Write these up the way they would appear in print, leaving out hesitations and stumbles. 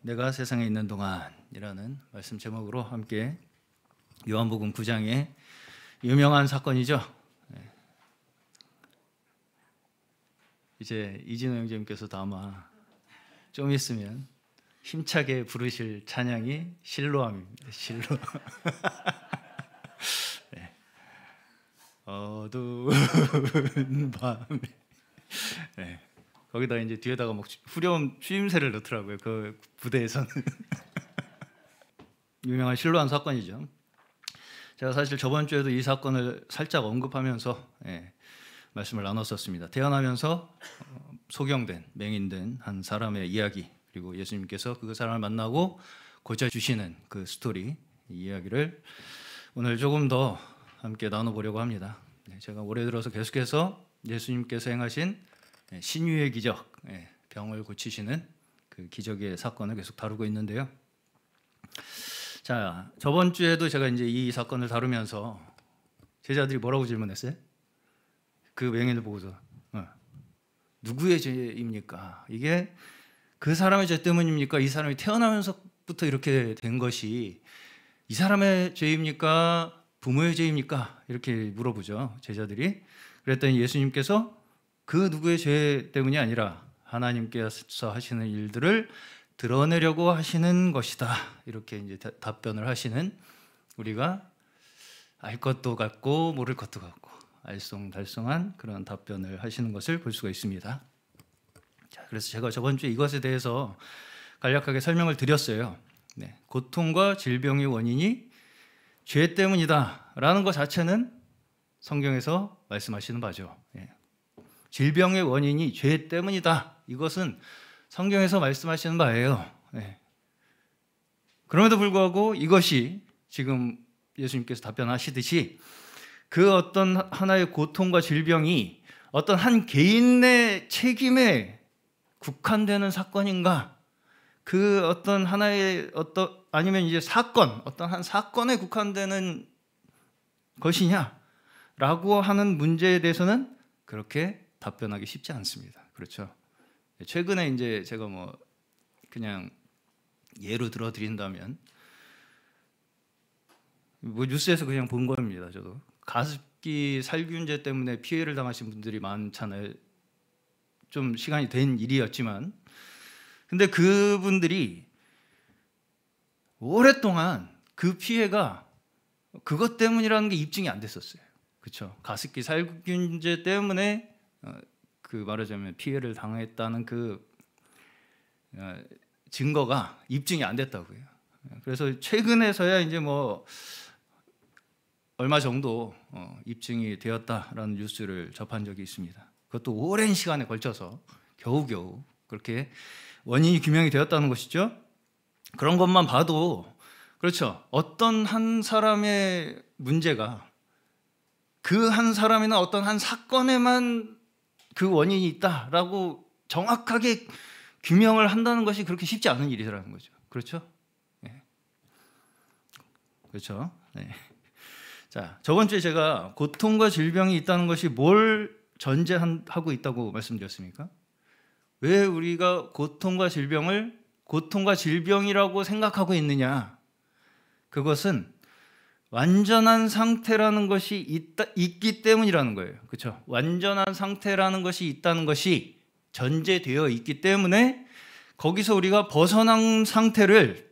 내가 세상에 있는 동안이라는 말씀 제목으로 함께 요한복음 9장의 유명한 사건이죠. 이제 이진호 형제님께서도 아마 좀 있으면 힘차게 부르실 찬양이 실로암입니다. 실로암. 네. 어두운 밤에. 네. 거기다 이제 뒤에다가 막 후렴 추임새를 넣더라고요. 그 부대에서는. 유명한 실로암 사건이죠. 제가 사실 저번 주에도 이 사건을 살짝 언급하면서 말씀을 나눴었습니다. 태어나면서 소경된, 맹인된 한 사람의 이야기, 그리고 예수님께서 그 사람을 만나고 고쳐주시는 그 스토리, 이 이야기를 오늘 조금 더 함께 나눠보려고 합니다. 제가 올해 들어서 계속해서 예수님께서 행하신 신유의 기적, 병을 고치시는 그 기적의 사건을 계속 다루고 있는데요. 자, 저번 주에도 제가 이제 이 사건을 다루면서 제자들이 뭐라고 질문했어요? 그 맹인을 보고서 누구의 죄입니까? 이게 그 사람의 죄 때문입니까? 이 사람이 태어나면서부터 이렇게 된 것이 이 사람의 죄입니까? 부모의 죄입니까? 이렇게 물어보죠, 제자들이. 그랬더니 예수님께서 그 누구의 죄 때문이 아니라 하나님께서 하시는 일들을 드러내려고 하시는 것이다. 이렇게 이제 답변을 하시는, 우리가 알 것도 같고 모를 것도 같고 알쏭달쏭한 그런 답변을 하시는 것을 볼 수가 있습니다. 자, 그래서 제가 저번 주에 이것에 대해서 간략하게 설명을 드렸어요. 고통과 질병의 원인이 죄 때문이다 라는 것 자체는 성경에서 말씀하시는 바죠. 질병의 원인이 죄 때문이다, 이것은 성경에서 말씀하시는 바예요. 그럼에도 불구하고 이것이 지금 예수님께서 답변하시듯이 그 어떤 하나의 고통과 질병이 어떤 한 개인의 책임에 국한되는 사건인가, 그 어떤 하나의 아니면 이제 어떤 한 사건에 국한되는 것이냐라고 하는 문제에 대해서는 그렇게 답변하기 쉽지 않습니다. 그렇죠? 최근에 이제 제가 그냥 예로 들어드린다면 뉴스에서 그냥 본 겁니다. 저도 가습기 살균제 때문에 피해를 당하신 분들이 많잖아요. 좀 시간이 된 일이었지만, 근데 그분들이 오랫동안 그 피해가 그것 때문이라는 게 입증이 안 됐었어요. 그렇죠? 가습기 살균제 때문에 그 말하자면 피해를 당했다는 그 증거가 입증이 안 됐다고요. 그래서 최근에서야 이제 얼마 정도 입증이 되었다라는 뉴스를 접한 적이 있습니다. 그것도 오랜 시간에 걸쳐서 겨우겨우 그렇게 원인이 규명이 되었다는 것이죠. 그런 것만 봐도 그렇죠. 어떤 한 사람의 문제가 그 한 사람이나 어떤 한 사건에만 그 원인이 있다라고 정확하게 규명을 한다는 것이 그렇게 쉽지 않은 일이라는 거죠. 그렇죠? 그렇죠? 자, 저번 주에 제가 고통과 질병이 있다는 것이 뭘 전제하고 있다고 말씀드렸습니까? 왜 우리가 고통과 질병을 고통과 질병이라고 생각하고 있느냐? 그것은 완전한 상태라는 것이 있기 때문이라는 거예요. 그렇죠? 완전한 상태라는 것이 있다는 것이 전제되어 있기 때문에 거기서 우리가 벗어난 상태를,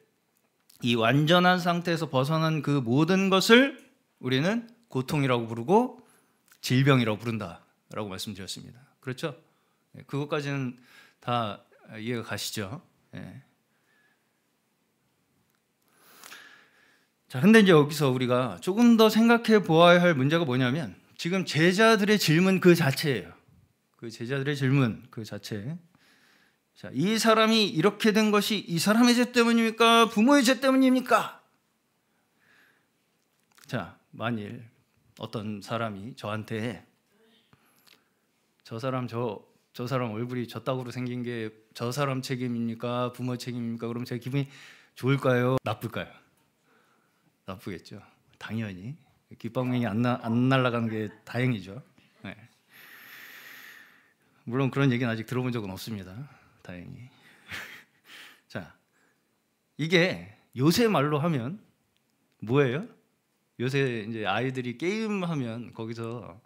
이 완전한 상태에서 벗어난 그 모든 것을 우리는 고통이라고 부르고 질병이라고 부른다라고 말씀드렸습니다. 그렇죠? 그것까지는 다 이해가 가시죠? 자, 근데 이제 여기서 우리가 조금 더 생각해 보아야 할 문제가 뭐냐면, 지금 제자들의 질문 그 자체예요. 그 제자들의 질문 그 자체. 자, 이 사람이 이렇게 된 것이 이 사람의 죄 때문입니까? 부모의 죄 때문입니까? 자, 만일 어떤 사람이 저한테 저 사람 얼굴이 저따구로 생긴 게 저 사람 책임입니까? 부모 책임입니까? 그럼 제 기분이 좋을까요? 나쁠까요? 나쁘겠죠. 당연히 귓방망이 안 날아가는 게 다행이죠. 물론 그런 얘기는 아직 들어본 적은 없습니다. 다행히. 자, 이게 요새 말로 하면 뭐예요? 요새 이제 아이들이 게임하면 거기서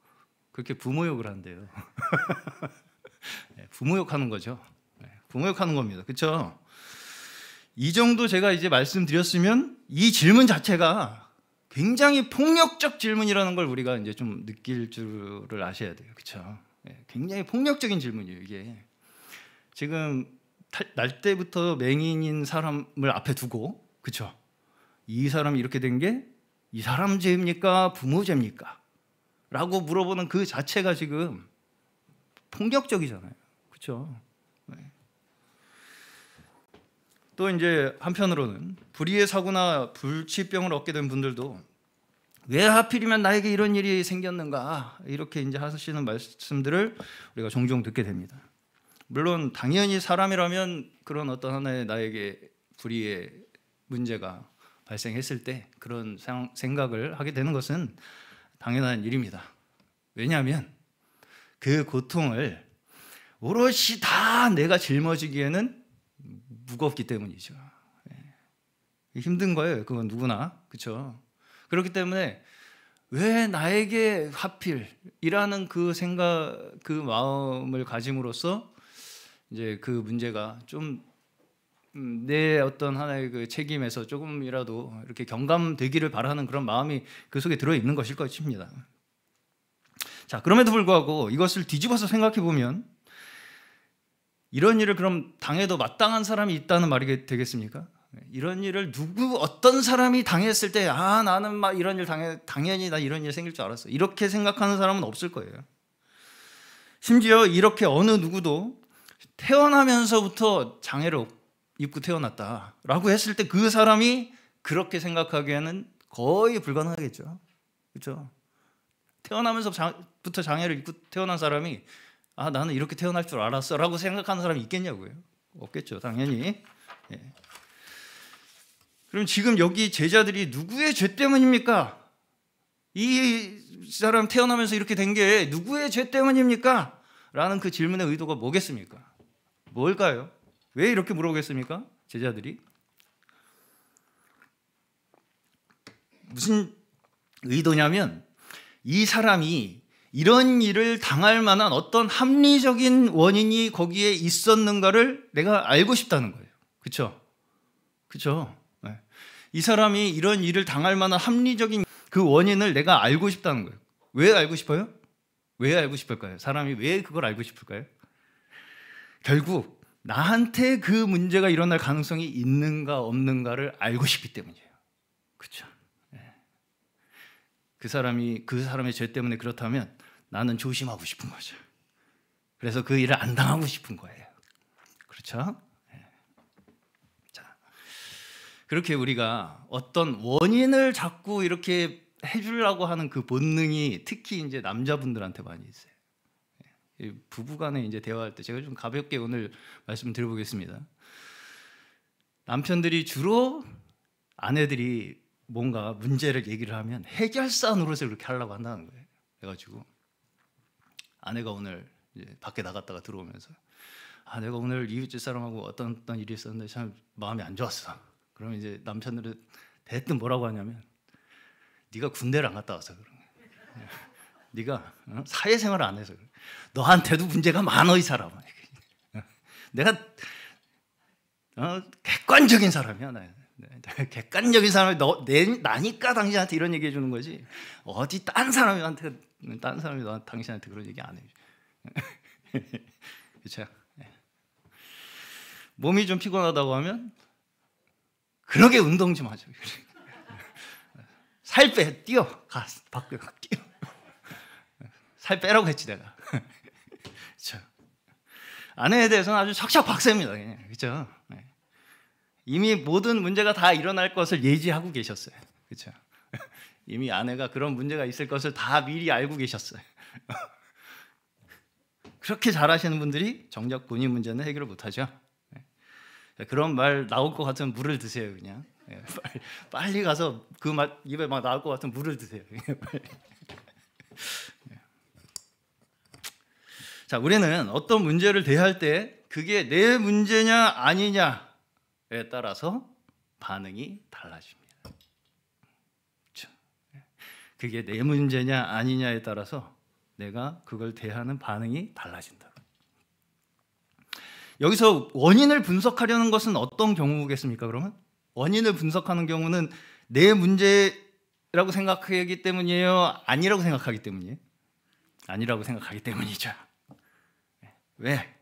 그렇게 부모 욕을 한대요. 부모 욕하는 거죠. 부모 욕하는 겁니다. 그렇죠? 이 정도 제가 이제 말씀드렸으면 이 질문 자체가 굉장히 폭력적 질문이라는 걸 우리가 이제 좀 느낄 줄을 아셔야 돼요. 그렇죠? 굉장히 폭력적인 질문이에요. 이게 지금 날 때부터 맹인인 사람을 앞에 두고, 그렇죠? 이 사람이 이렇게 된 게 이 사람 죄입니까? 부모 죄입니까? 라고 물어보는 그 자체가 지금 폭력적이잖아요. 그렇죠? 또 이제 한편으로는 불의의 사고나 불치병을 얻게 된 분들도 왜 하필이면 나에게 이런 일이 생겼는가, 이렇게 이제 하시는 말씀들을 우리가 종종 듣게 됩니다. 물론 당연히 사람이라면 그런 어떤 하나의 나에게 불의의 문제가 발생했을 때 그런 생각을 하게 되는 것은 당연한 일입니다. 왜냐하면 그 고통을 오롯이 다 내가 짊어지기에는 무겁기 때문이죠. 힘든 거예요. 그건 누구나. 그렇죠? 그렇기 때문에 왜 나에게 하필이라는 그 생각, 그 마음을 가짐으로써 이제 그 문제가 좀 내 어떤 하나의 그 책임에서 조금이라도 이렇게 경감되기를 바라는 그런 마음이 그 속에 들어 있는 것일 것입니다. 자, 그럼에도 불구하고 이것을 뒤집어서 생각해 보면 이런 일을 그럼 당해도 마땅한 사람이 있다는 말이 되겠습니까? 이런 일을 어떤 사람이 당했을 때 나는 막 이런 일 당연히 나 이런 일 생길 줄 알았어, 이렇게 생각하는 사람은 없을 거예요. 심지어 이렇게 어느 누구도 태어나면서부터 장애를 입고 태어났다라고 했을 때 그 사람이 그렇게 생각하기에는 거의 불가능하겠죠. 그렇죠? 태어나면서부터 장애를 입고 태어난 사람이 나는 이렇게 태어날 줄 알았어 라고 생각하는 사람이 있겠냐고요? 없겠죠, 당연히. 그럼 지금 여기 제자들이 누구의 죄 때문입니까? 이 사람 태어나면서 이렇게 된 게 누구의 죄 때문입니까? 라는 그 질문의 의도가 뭐겠습니까? 뭘까요? 왜 이렇게 물어보겠습니까? 제자들이 무슨 의도냐면 이 사람이 이런 일을 당할 만한 어떤 합리적인 원인이 거기에 있었는가를 내가 알고 싶다는 거예요. 그렇죠? 그렇죠? 이 사람이 이런 일을 당할 만한 합리적인 그 원인을 내가 알고 싶다는 거예요. 왜 알고 싶어요? 왜 알고 싶을까요? 사람이 왜 그걸 알고 싶을까요? 결국 나한테 그 문제가 일어날 가능성이 있는가 없는가를 알고 싶기 때문이에요. 그렇죠? 그 사람의 죄 때문에 그렇다면 나는 조심하고 싶은 거죠. 그래서 그 일을 안 당하고 싶은 거예요. 그렇죠? 자, 그렇게 우리가 어떤 원인을 자꾸 이렇게 해주려고 하는 그 본능이 특히 이제 남자분들한테 많이 있어요. 부부간에 이제 대화할 때 제가 좀 가볍게 오늘 말씀 드려보겠습니다. 남편들이 주로 아내들이 뭔가 문제를 얘기를 하면 해결사 노릇을 그렇게 하려고 한다는 거예요. 그래가지고 아내가 오늘 이제 밖에 나갔다가 들어오면서 내가 오늘 이웃집 사람하고 어떤 일이 있었는데 참 마음이 안 좋았어. 그러면 이제 남편들은 대뜸 뭐라고 하냐면 네가 군대를 안 갔다 와서 그런 거야. 네가 사회생활을 안 해서 그래. 너한테도 문제가 많어 이 사람아. 내가 객관적인 사람이야. 객관적인 사람이 나니까 당신한테 이런 얘기 해주는 거지. 어디 딴 사람이 당신한테 그런 얘기 안 해. 그렇죠? 몸이 좀 피곤하다고 하면 그러게 운동 좀 하죠. 살 빼, 뛰어, 가 밖에 뛰어. 살 빼라고 했지 내가. 그렇죠? 아내에 대해서는 아주 척척 박사입니다. 그렇죠? 이미 모든 문제가 다 일어날 것을 예지하고 계셨어요. 그렇죠? 이미 아내가 그런 문제가 있을 것을 다 미리 알고 계셨어요. 그렇게 잘하시는 분들이 정작 본인 문제는 해결을 못하죠. 그런 말 나올 것 같으면 물을 드세요. 그냥 빨리 가서 그 말 입에 막 나올 것 같으면 물을 드세요. 자, 우리는 어떤 문제를 대할 때 그게 내 문제냐 아니냐에 따라서 반응이 달라집니다. 그렇죠? 그게 내 문제냐 아니냐에 따라서 내가 그걸 대하는 반응이 달라진다. 여기서 원인을 분석하려는 것은 어떤 경우겠습니까? 그러면 원인을 분석하는 경우는 내 문제라고 생각하기 때문이에요? 아니라고 생각하기 때문이에요? 아니라고 생각하기 때문이죠. 왜?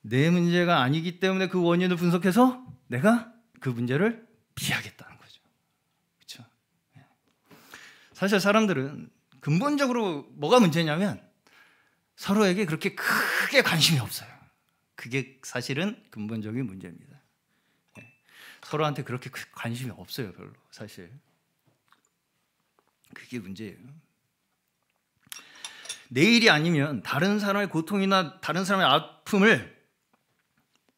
내 문제가 아니기 때문에 그 원인을 분석해서 내가 그 문제를 피하겠다는 거죠. 그렇죠? 사실 사람들은 근본적으로 뭐가 문제냐면 서로에게 그렇게 크게 관심이 없어요. 그게 사실은 근본적인 문제입니다. 서로한테 그렇게 관심이 없어요, 별로. 사실 그게 문제예요. 내 일이 아니면 다른 사람의 고통이나 다른 사람의 아픔을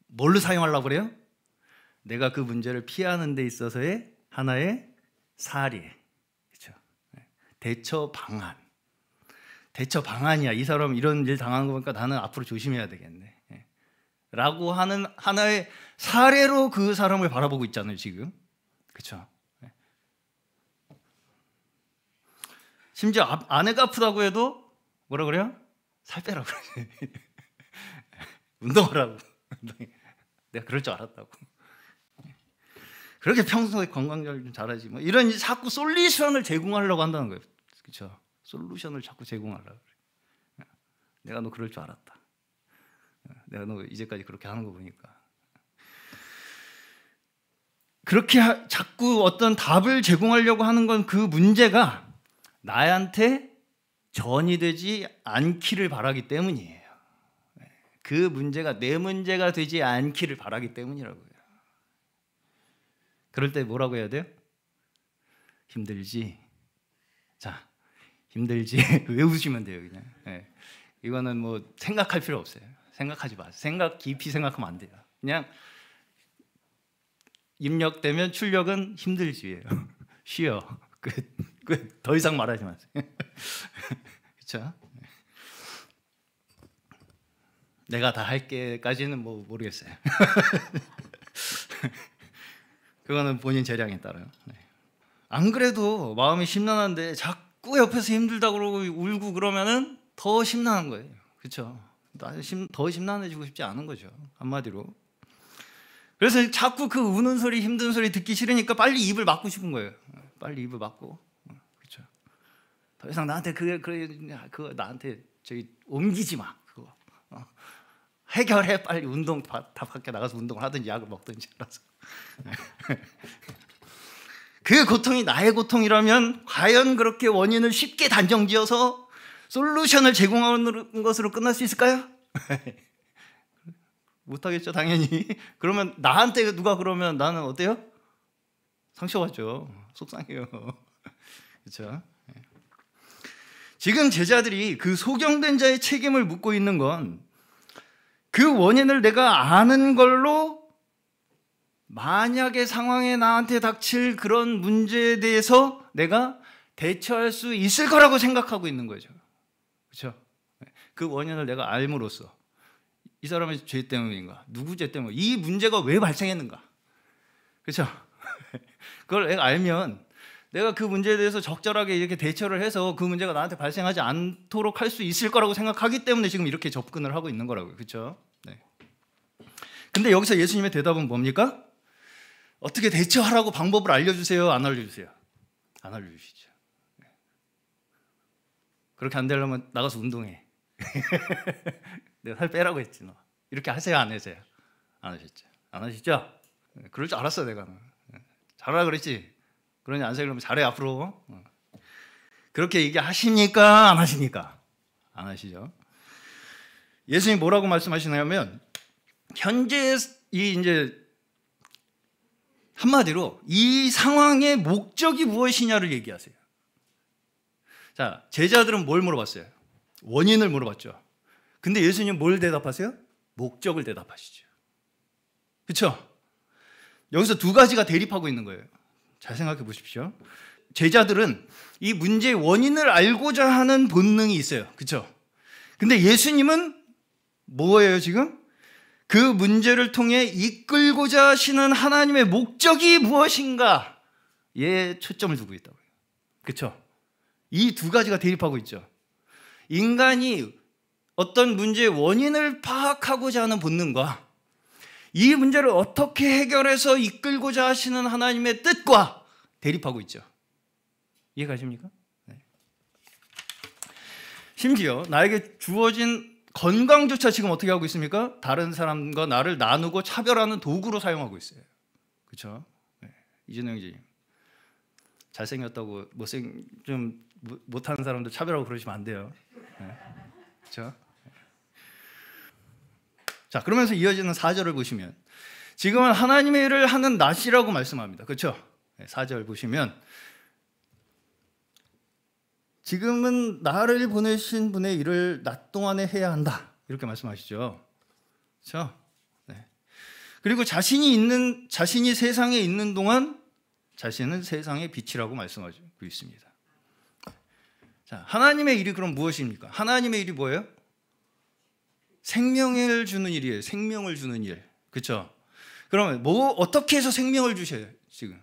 뭘로 사용하려고 그래요? 내가 그 문제를 피하는 데 있어서의 하나의 사례, 그렇죠? 대처 방안. 대처 방안이야. 이 사람 이런 일 당하는 거 보니까 나는 앞으로 조심해야 되겠네. 라고 하는 하나의 사례로 그 사람을 바라보고 있잖아요, 지금. 그렇죠? 심지어 아내가 아프다고 해도 뭐라 그래요? 살 빼라고 그래. 운동하라고. 내가 그럴 줄 알았다고. 그렇게 평소에 건강관리 좀 잘하지. 뭐 이런 자꾸 솔루션을 제공하려고 한다는 거예요. 그렇죠? 솔루션을 자꾸 제공하려고 그래. 내가 너 그럴 줄 알았다. 내가 너 이제까지 그렇게 하는 거 보니까. 그렇게 자꾸 어떤 답을 제공하려고 하는 건 그 문제가 나한테 전이 되지 않기를 바라기 때문이에요. 그 문제가 내 문제가 되지 않기를 바라기 때문이라고요. 그럴 때 뭐라고 해야 돼요? 힘들지? 자, 힘들지? 외우시면 돼요, 그냥. 네. 이거는 뭐 생각할 필요 없어요. 생각하지 마세요. 깊이 생각하면 안 돼요. 그냥 입력되면 출력은 힘들지예요. 쉬어. 끝. 더 이상 말하지 마세요. 그렇죠? 내가 다 할게까지는 뭐 모르겠어요. 그거는 본인 재량에 따라요. 네. 안 그래도 마음이 심란한데 자꾸 옆에서 힘들다고 그러고 울고 그러면은 더 심란한 거예요. 그렇죠? 더 심란해지고 싶지 않은 거죠. 한마디로. 그래서 자꾸 그 우는 소리, 힘든 소리 듣기 싫으니까 빨리 입을 막고 싶은 거예요. 빨리 입을 막고. 그렇죠? 더 이상 나한테 그거 나한테 저기 옮기지 마. 그거. 해결해. 빨리 운동 다 밖에 나가서 운동을 하든지 약을 먹든지 알아서. 그 고통이 나의 고통이라면 과연 그렇게 원인을 쉽게 단정지어서 솔루션을 제공하는 것으로 끝날 수 있을까요? 못하겠죠, 당연히. 그러면 나한테 누가 그러면 나는 어때요? 상처받죠. 속상해요. 그렇죠? 지금 제자들이 그 소경된 자의 책임을 묻고 있는 건 그 원인을 내가 아는 걸로 만약의 상황에 나한테 닥칠 그런 문제에 대해서 내가 대처할 수 있을 거라고 생각하고 있는 거죠. 그렇죠? 그 원인을 내가 알므로써 이 사람의 죄 때문인가? 누구 죄 때문에? 이 문제가 왜 발생했는가? 그렇죠? 그걸 내가 알면 내가 그 문제에 대해서 적절하게 이렇게 대처를 해서 그 문제가 나한테 발생하지 않도록 할 수 있을 거라고 생각하기 때문에 지금 이렇게 접근을 하고 있는 거라고요. 그렇죠? 네. 근데 여기서 예수님의 대답은 뭡니까? 어떻게 대처하라고 방법을 알려주세요? 안 알려주세요? 안 알려주시죠. 네. 그렇게 안 되려면 나가서 운동해. 내가 살 빼라고 했지 너. 이렇게 하세요? 안 하세요? 안 하셨죠? 안 하시죠? 네. 그럴 줄 알았어 내가. 네. 잘하라 그랬지? 그러니 안 하세요? 그러면 잘해 앞으로. 그렇게 얘기하십니까? 안 하십니까? 안 하시죠? 예수님이 뭐라고 말씀하시냐면 현재 이제 한마디로 이 상황의 목적이 무엇이냐를 얘기하세요. 자, 제자들은 뭘 물어봤어요? 원인을 물어봤죠. 근데 예수님은 뭘 대답하세요? 목적을 대답하시죠. 그렇죠? 여기서 두 가지가 대립하고 있는 거예요. 잘 생각해 보십시오. 제자들은 이 문제의 원인을 알고자 하는 본능이 있어요. 그렇죠? 근데 예수님은 뭐예요 지금? 그 문제를 통해 이끌고자 하시는 하나님의 목적이 무엇인가에 초점을 두고 있다고요. 그렇죠? 이 두 가지가 대립하고 있죠. 인간이 어떤 문제의 원인을 파악하고자 하는 본능과 이 문제를 어떻게 해결해서 이끌고자 하시는 하나님의 뜻과 대립하고 있죠. 이해가십니까? 네. 심지어 나에게 주어진 건강조차 지금 어떻게 하고 있습니까? 다른 사람과 나를 나누고 차별하는 도구로 사용하고 있어요. 그렇죠? 네. 이준영 씨 잘생겼다고 좀 못하는 사람들 차별하고 그러시면 안 돼요. 네. 그렇죠? 자, 그러면서 이어지는 4절을 보시면 지금은 하나님의 일을 하는 낮이라고 말씀합니다. 그렇죠? 4절 보시면 지금은 나를 보내신 분의 일을 낮 동안에 해야 한다. 이렇게 말씀하시죠. 그렇죠? 네. 그리고 자신이 세상에 있는 동안 자신은 세상의 빛이라고 말씀하고 있습니다. 자, 하나님의 일이 그럼 무엇입니까? 하나님의 일이 뭐예요? 생명을 주는 일이에요. 생명을 주는 일. 그렇죠? 그러면 어떻게 해서 생명을 주셔요? 지금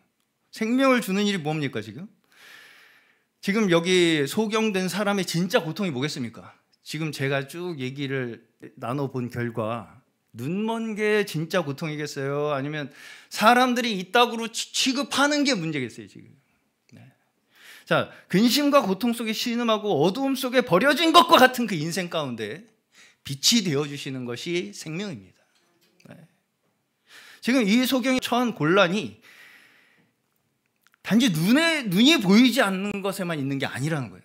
생명을 주는 일이 뭡니까? 지금 여기 소경된 사람의 진짜 고통이 뭐겠습니까? 지금 제가 쭉 얘기를 나눠본 결과 눈먼 게 진짜 고통이겠어요? 아니면 사람들이 이따구로 취급하는 게 문제겠어요? 지금. 네. 자, 근심과 고통 속에 신음하고 어두움 속에 버려진 것과 같은 그 인생 가운데 빛이 되어주시는 것이 생명입니다. 네. 지금 이 소경이 처한 곤란이 단지 눈이 보이지 않는 것에만 있는 게 아니라는 거예요.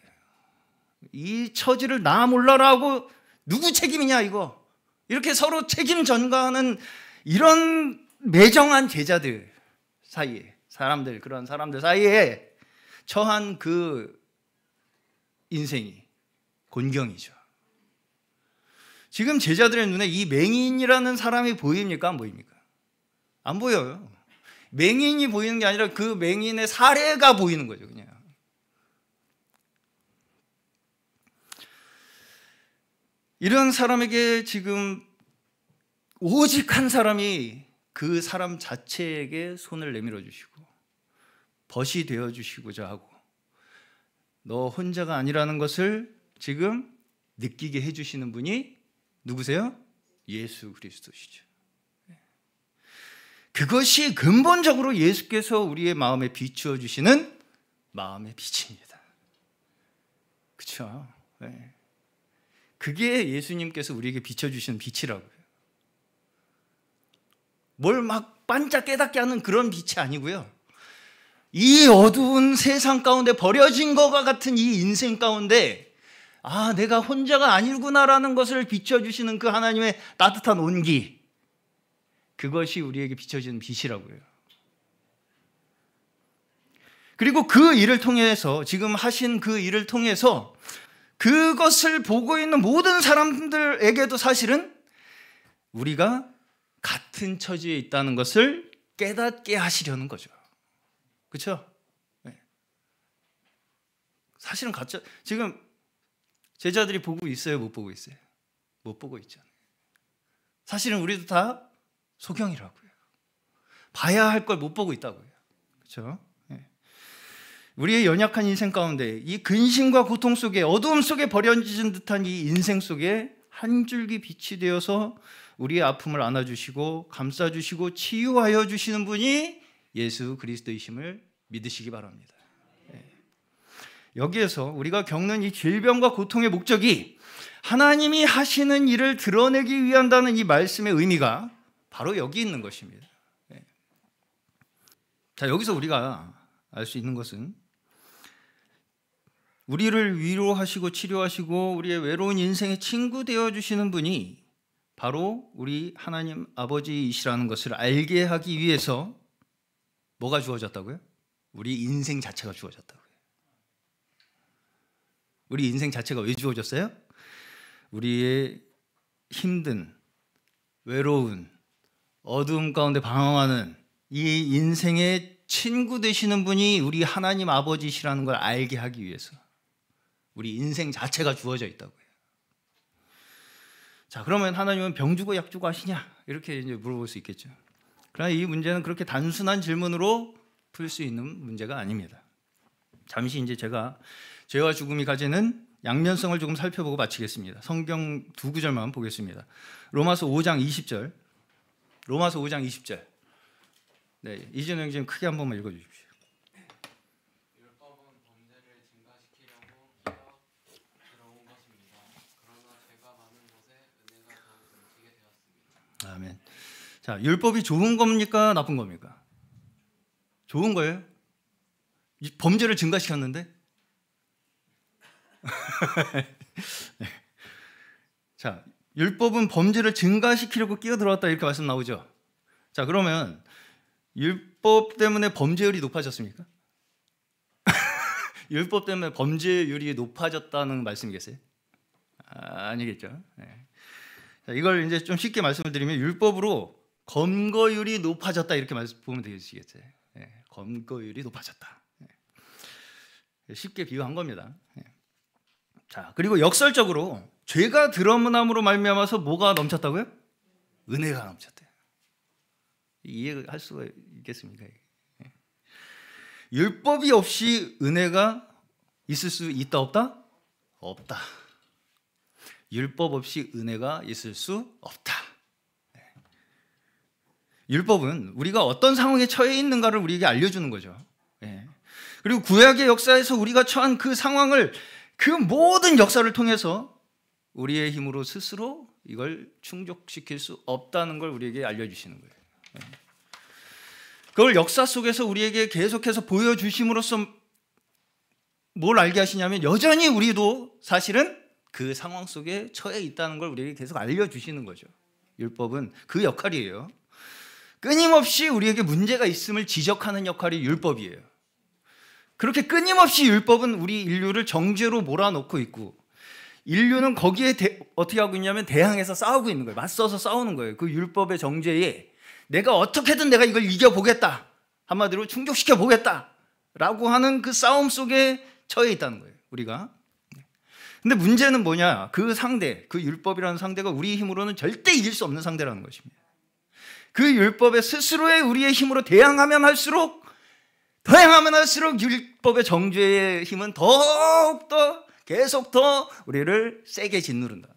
이 처지를 나 몰라라 하고 누구 책임이냐 이거. 이렇게 서로 책임 전가하는 이런 매정한 제자들 사이에 그런 사람들 사이에 처한 그 인생이 곤경이죠. 지금 제자들의 눈에 이 맹인이라는 사람이 보입니까? 안 보입니까? 안 보여요. 맹인이 보이는 게 아니라 그 맹인의 사례가 보이는 거죠, 그냥. 이런 사람에게 지금 오직 한 사람이 그 사람 자체에게 손을 내밀어 주시고 벗이 되어 주시고자 하고 너 혼자가 아니라는 것을 지금 느끼게 해 주시는 분이 누구세요? 예수 그리스도시죠. 그것이 근본적으로 예수께서 우리의 마음에 비추어 주시는 마음의 빛입니다. 그렇죠? 네. 그게 예수님께서 우리에게 비춰주시는 빛이라고요. 뭘 막 반짝 깨닫게 하는 그런 빛이 아니고요. 이 어두운 세상 가운데 버려진 것과 같은 이 인생 가운데 내가 혼자가 아니구나라는 것을 비춰주시는 그 하나님의 따뜻한 온기, 그것이 우리에게 비춰지는 빛이라고요. 그리고 그 일을 통해서 지금 하신 그 일을 통해서 그것을 보고 있는 모든 사람들에게도 사실은 우리가 같은 처지에 있다는 것을 깨닫게 하시려는 거죠. 그렇죠? 네. 사실은 지금 제자들이 보고 있어요? 못 보고 있어요? 못 보고 있잖아요. 사실은 우리도 다 소경이라고요. 봐야 할 걸 못 보고 있다고요. 그렇죠? 네. 우리의 연약한 인생 가운데 이 근심과 고통 속에 어두움 속에 버려진 듯한 이 인생 속에 한 줄기 빛이 되어서 우리의 아픔을 안아주시고 감싸주시고 치유하여 주시는 분이 예수 그리스도이심을 믿으시기 바랍니다. 네. 여기에서 우리가 겪는 이 질병과 고통의 목적이 하나님이 하시는 일을 드러내기 위한다는 이 말씀의 의미가 바로 여기 있는 것입니다. 네. 자, 여기서 우리가 알 수 있는 것은 우리를 위로하시고 치료하시고 우리의 외로운 인생의 친구 되어주시는 분이 바로 우리 하나님 아버지이시라는 것을 알게 하기 위해서 뭐가 주어졌다고요? 우리 인생 자체가 주어졌다고요. 우리 인생 자체가 왜 주어졌어요? 우리의 힘든, 외로운, 어두움 가운데 방황하는 이 인생의 친구 되시는 분이 우리 하나님 아버지시라는 걸 알게 하기 위해서 우리 인생 자체가 주어져 있다고요. 자, 그러면 하나님은 병 주고 약 주고 하시냐? 이렇게 이제 물어볼 수 있겠죠. 그러나 이 문제는 그렇게 단순한 질문으로 풀 수 있는 문제가 아닙니다. 잠시 이제 제가 죄와 죽음이 가지는 양면성을 조금 살펴보고 마치겠습니다. 성경 두 구절만 보겠습니다. 로마서 5장 20절. 로마서 5장 20절. 네, 이준호 형님 크게 한 번만 읽어주십시오. 율법은 범죄를 증가시키려고 들어온 것입니다. 그러나 죄가 많은 곳에 은혜가 더욱 넘치게 되었습니다. 아멘. 자, 율법이 좋은 겁니까? 나쁜 겁니까? 좋은 거예요? 범죄를 증가시켰는데? 네. 자, 율법은 범죄를 증가시키려고 끼어들어왔다 이렇게 말씀 나오죠. 자, 그러면 율법 때문에 범죄율이 높아졌습니까? 율법 때문에 범죄율이 높아졌다는 말씀이겠어요? 아니겠죠. 네. 자, 이걸 이제 좀 쉽게 말씀을 드리면 율법으로 검거율이 높아졌다 이렇게 보면 되겠어요. 네. 검거율이 높아졌다. 네. 쉽게 비유한 겁니다. 네. 자, 그리고 역설적으로 죄가 드러남으로 말미암아서 뭐가 넘쳤다고요? 은혜가 넘쳤대요. 이해할 수가 있겠습니까? 네. 율법이 없이 은혜가 있을 수 있다 없다? 없다. 율법 없이 은혜가 있을 수 없다. 네. 율법은 우리가 어떤 상황에 처해 있는가를 우리에게 알려주는 거죠. 네. 그리고 구약의 역사에서 우리가 처한 그 상황을 그 모든 역사를 통해서 우리의 힘으로 스스로 이걸 충족시킬 수 없다는 걸 우리에게 알려주시는 거예요. 그걸 역사 속에서 우리에게 계속해서 보여주심으로써 뭘 알게 하시냐면 여전히 우리도 사실은 그 상황 속에 처해 있다는 걸 우리에게 계속 알려주시는 거죠. 율법은 그 역할이에요. 끊임없이 우리에게 문제가 있음을 지적하는 역할이 율법이에요. 그렇게 끊임없이 율법은 우리 인류를 정죄로 몰아넣고 있고 인류는 거기에 어떻게 하고 있냐면 대항해서 싸우고 있는 거예요. 맞서서 싸우는 거예요. 그 율법의 정죄에 내가 어떻게든 내가 이걸 이겨보겠다. 한마디로 충족시켜보겠다. 라고 하는 그 싸움 속에 처해 있다는 거예요. 우리가. 근데 문제는 뭐냐? 그 상대, 그 율법이라는 상대가 우리 힘으로는 절대 이길 수 없는 상대라는 것입니다. 그 율법에 스스로의 우리의 힘으로 대항하면 할수록 율법의 정죄의 힘은 더욱더 계속 더 우리를 세게 짓누른다.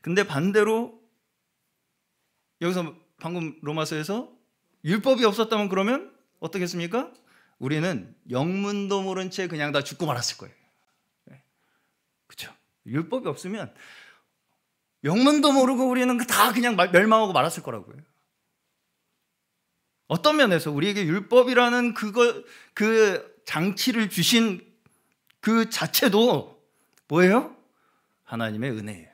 근데 반대로 여기서 방금 로마서에서 율법이 없었다면 그러면 어떻겠습니까? 우리는 영문도 모른 채 그냥 다 죽고 말았을 거예요. 그렇죠? 율법이 없으면 영문도 모르고 우리는 다 그냥 멸망하고 말았을 거라고요. 어떤 면에서 우리에게 율법이라는 그 장치를 주신 그 자체도 뭐예요? 하나님의 은혜예요.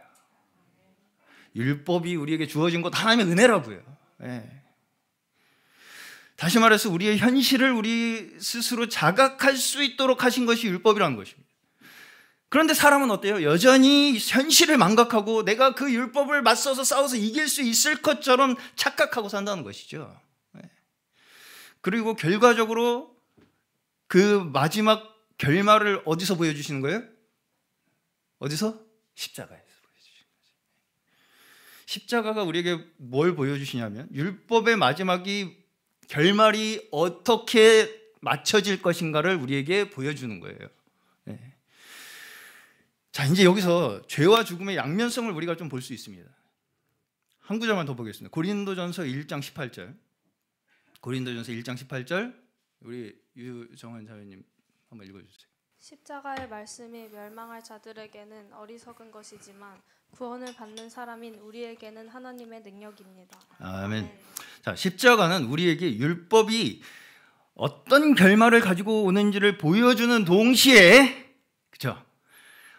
율법이 우리에게 주어진 것 하나님의 은혜라고요. 네. 다시 말해서 우리의 현실을 우리 스스로 자각할 수 있도록 하신 것이 율법이라는 것입니다. 그런데 사람은 어때요? 여전히 현실을 망각하고 내가 그 율법을 맞서서 싸워서 이길 수 있을 것처럼 착각하고 산다는 것이죠. 네. 그리고 결과적으로 그 마지막 결말을 어디서 보여주시는 거예요? 어디서? 십자가에서 보여주시는 거죠. 십자가가 우리에게 뭘 보여주시냐면 율법의 결말이 어떻게 맞춰질 것인가를 우리에게 보여주는 거예요. 네. 자, 이제 여기서 죄와 죽음의 양면성을 우리가 좀 볼 수 있습니다. 한 구절만 더 보겠습니다. 고린도전서 1장 18절. 고린도전서 1장 18절. 우리 유정환 자매님 한번 읽어주세요. 십자가의 말씀이 멸망할 자들에게는 어리석은 것이지만 구원을 받는 사람인 우리에게는 하나님의 능력입니다. 아멘. 자, 십자가는 우리에게 율법이 어떤 결말을 가지고 오는지를 보여주는 동시에, 그렇죠?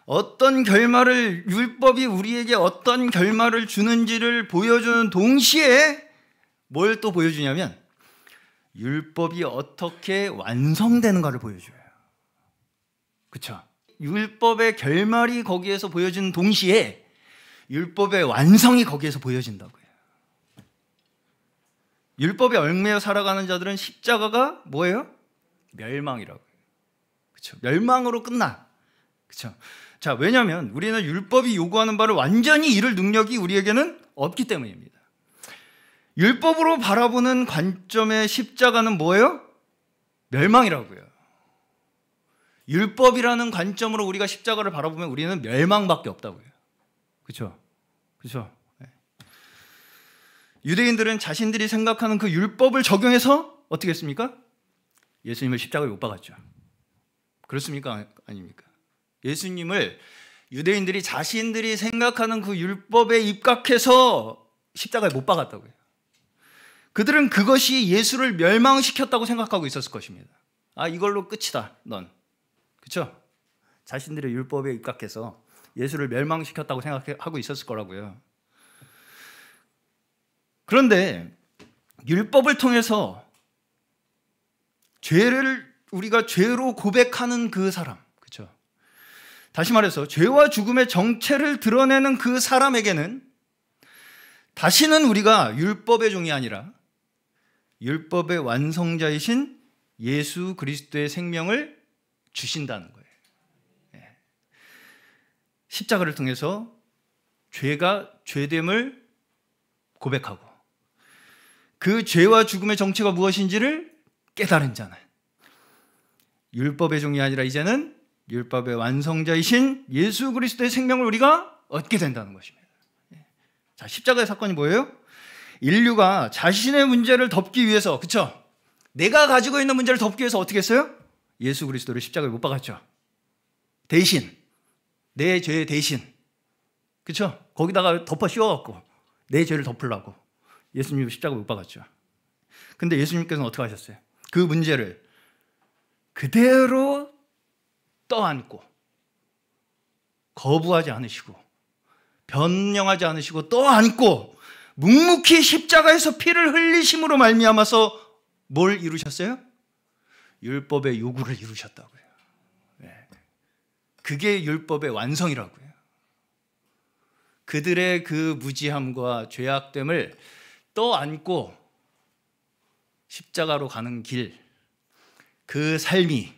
어떤 결말을 율법이 우리에게 어떤 결말을 주는지를 보여주는 동시에 뭘 또 보여주냐면 율법이 어떻게 완성되는가를 보여줘요. 그렇죠? 율법의 결말이 거기에서 보여지는 동시에 율법의 완성이 거기에서 보여진다고요. 율법에 얽매여 살아가는 자들은 십자가가 뭐예요? 멸망이라고요. 그렇죠? 멸망으로 끝나. 그렇죠? 자, 왜냐하면 우리는 율법이 요구하는 바를 완전히 이룰 능력이 우리에게는 없기 때문입니다. 율법으로 바라보는 관점의 십자가는 뭐예요? 멸망이라고요. 율법이라는 관점으로 우리가 십자가를 바라보면 우리는 멸망밖에 없다고요. 그렇죠? 그렇죠? 유대인들은 자신들이 생각하는 그 율법을 적용해서 어떻게 했습니까? 예수님을 십자가에 못 박았죠. 그렇습니까? 아닙니까? 예수님을 유대인들이 자신들이 생각하는 그 율법에 입각해서 십자가에 못 박았다고요. 그들은 그것이 예수를 멸망시켰다고 생각하고 있었을 것입니다. 아, 이걸로 끝이다, 넌. 그렇죠? 자신들의 율법에 입각해서 예수를 멸망시켰다고 생각하고 있었을 거라고요. 그런데 율법을 통해서 우리가 죄로 고백하는 그 사람, 그렇죠? 다시 말해서 죄와 죽음의 정체를 드러내는 그 사람에게는 다시는 우리가 율법의 종이 아니라 율법의 완성자이신 예수 그리스도의 생명을 주신다는 거예요. 십자가를 통해서 죄가 죄됨을 고백하고 그 죄와 죽음의 정체가 무엇인지를 깨달은 자는 율법의 종이 아니라 이제는 율법의 완성자이신 예수 그리스도의 생명을 우리가 얻게 된다는 것입니다. 자, 십자가의 사건이 뭐예요? 인류가 자신의 문제를 덮기 위해서, 그렇죠? 내가 가지고 있는 문제를 덮기 위해서 어떻게 했어요? 예수 그리스도를 십자가에 못 박았죠. 대신, 내 죄 대신, 그렇죠? 거기다가 덮어 씌워갖고 내 죄를 덮으려고 예수님을 십자가에 못 박았죠. 근데 예수님께서는 어떻게 하셨어요? 그 문제를 그대로 떠안고 거부하지 않으시고 변명하지 않으시고 떠안고 묵묵히 십자가에서 피를 흘리심으로 말미암아서 뭘 이루셨어요? 율법의 요구를 이루셨다고요. 그게 율법의 완성이라고요. 그들의 그 무지함과 죄악됨을 떠안고 십자가로 가는 길, 그 삶이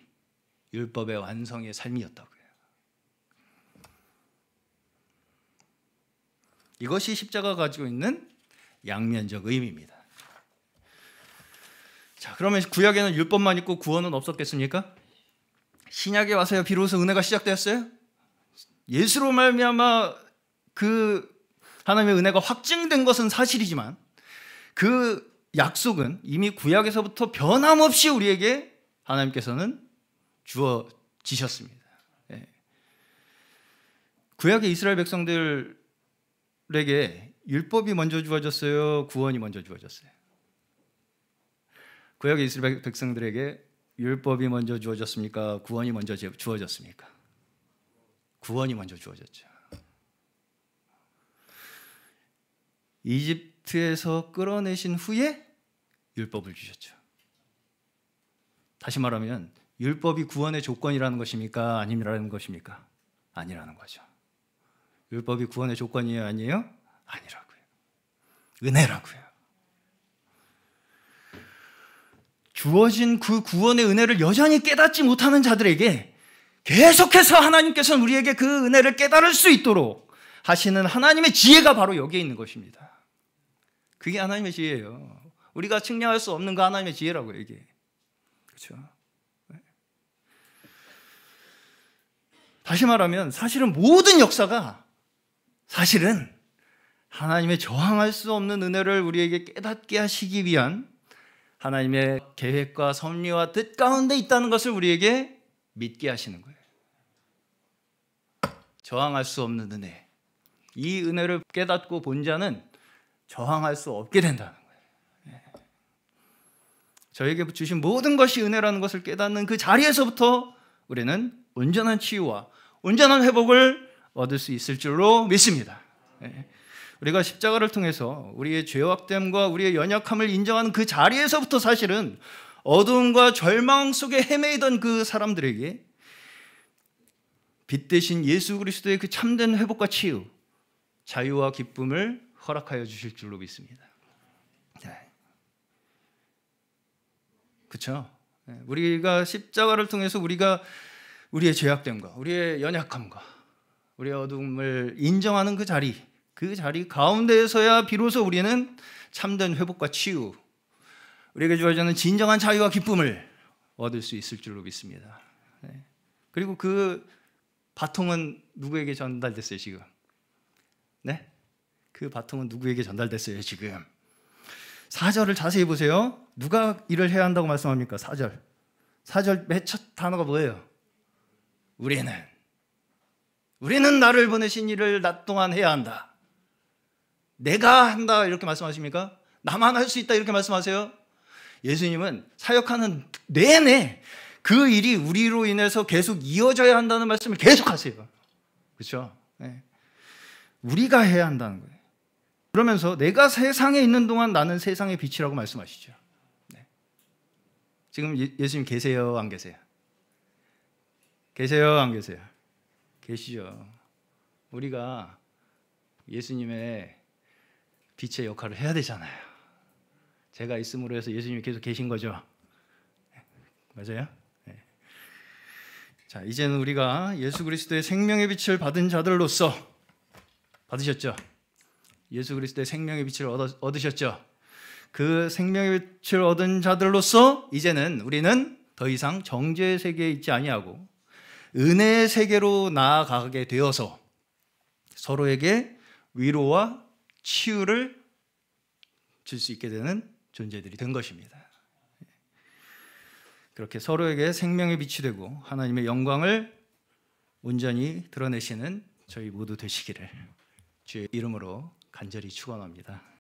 율법의 완성의 삶이었다고요. 이것이 십자가가 가지고 있는 양면적 의미입니다. 자, 그러면 구약에는 율법만 있고 구원은 없었겠습니까? 신약에 와서야 비로소 은혜가 시작되었어요. 예수로 말미암아 그 하나님의 은혜가 확증된 것은 사실이지만 그 약속은 이미 구약에서부터 변함없이 우리에게 하나님께서는 주어지셨습니다. 구약의 이스라엘 백성들에게 율법이 먼저 주어졌어요? 구원이 먼저 주어졌어요? 구약의 이스라엘 백성들에게 율법이 먼저 주어졌습니까? 구원이 먼저 주어졌습니까? 구원이 먼저 주어졌죠. 이집트에서 끌어내신 후에 율법을 주셨죠. 다시 말하면 율법이 구원의 조건이라는 것입니까? 아니라는 것입니까? 아니라는 거죠. 율법이 구원의 조건이에요? 아니에요? 아니라고요. 은혜라고요. 주어진 그 구원의 은혜를 여전히 깨닫지 못하는 자들에게 계속해서 하나님께서는 우리에게 그 은혜를 깨달을 수 있도록 하시는 하나님의 지혜가 바로 여기에 있는 것입니다. 그게 하나님의 지혜예요. 우리가 측량할 수 없는 그 하나님의 지혜라고요, 이게. 그렇죠? 다시 말하면 사실은 모든 역사가 사실은 하나님의 저항할 수 없는 은혜를 우리에게 깨닫게 하시기 위한 하나님의 계획과 섭리와 뜻 가운데 있다는 것을 우리에게 믿게 하시는 거예요. 저항할 수 없는 은혜. 이 은혜를 깨닫고 본 자는 저항할 수 없게 된다는 거예요. 저에게 주신 모든 것이 은혜라는 것을 깨닫는 그 자리에서부터 우리는 온전한 치유와 온전한 회복을 얻을 수 있을 줄로 믿습니다. 우리가 십자가를 통해서 우리의 죄악됨과 우리의 연약함을 인정하는 그 자리에서부터 사실은 어두움과 절망 속에 헤매이던 그 사람들에게 빛 대신 예수 그리스도의 그 참된 회복과 치유, 자유와 기쁨을 허락하여 주실 줄로 믿습니다. 그렇죠? 우리가 십자가를 통해서 우리가 우리의 죄악됨과 우리의 연약함과 우리의 어두움을 인정하는 그 자리, 그 자리 가운데에서야 비로소 우리는 참된 회복과 치유, 우리에게 주어지는 진정한 자유와 기쁨을 얻을 수 있을 줄로 믿습니다. 그리고 그 바통은 누구에게 전달됐어요 지금? 네? 그 바통은 누구에게 전달됐어요 지금? 4절을 자세히 보세요. 누가 일을 해야 한다고 말씀합니까? 4절 맨 첫 단어가 뭐예요? 우리는 나를 보내신 일을 낮 동안 해야 한다. 내가 한다 이렇게 말씀하십니까? 나만 할 수 있다 이렇게 말씀하세요? 예수님은 사역하는 내내 그 일이 우리로 인해서 계속 이어져야 한다는 말씀을 계속 하세요. 그렇죠? 네. 우리가 해야 한다는 거예요. 그러면서 내가 세상에 있는 동안 나는 세상의 빛이라고 말씀하시죠. 네. 지금 예수님 계세요? 안 계세요? 계세요? 안 계세요? 계시죠. 우리가 예수님의 빛의 역할을 해야 되잖아요. 제가 있음으로 해서 예수님이 계속 계신 거죠. 맞아요? 네. 자, 이제는 우리가 예수 그리스도의 생명의 빛을 받은 자들로서 받으셨죠? 예수 그리스도의 생명의 빛을 얻으셨죠? 그 생명의 빛을 얻은 자들로서 이제는 우리는 더 이상 정죄의 세계에 있지 아니하고 은혜의 세계로 나아가게 되어서 서로에게 위로와 치유를 줄 수 있게 되는 존재들이 된 것입니다. 그렇게 서로에게 생명의 빛이 되고 하나님의 영광을 온전히 드러내시는 저희 모두 되시기를 주의 이름으로 간절히 축원합니다.